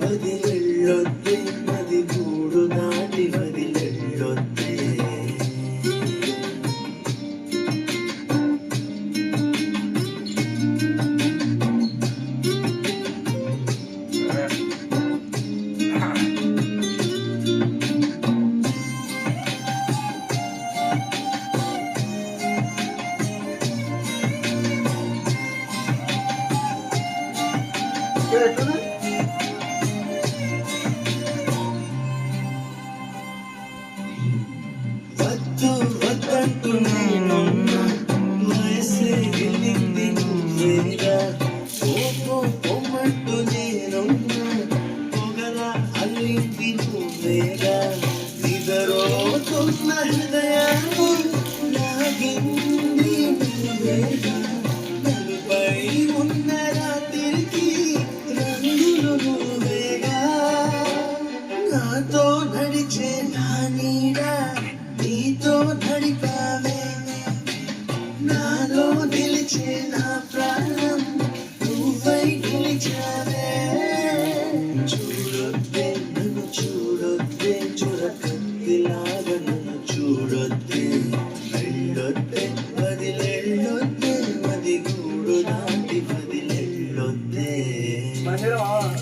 వదిలెళ్ళొద్దే నది గూడు దాటి వదిలెళ్ళొద్దే వద్దు వద్దంటూ నేనున్నా వయసే వెళ్ళింది నువ్వేగా పోపో పొమ్మంటూ నేనున్నా పొగలా అల్లింది నువ్వేగా నిదరోతున్న హృదయాన్ని లాగింది నువ్వేగా నలుపై ఉన్న రాత్రికి రంగులు నువ్వేగా నాతో నడిచే నా నీడ నీతో నడిపావే నాలో నిలిచే నా ప్రాణం నువ్వై నిలిచావే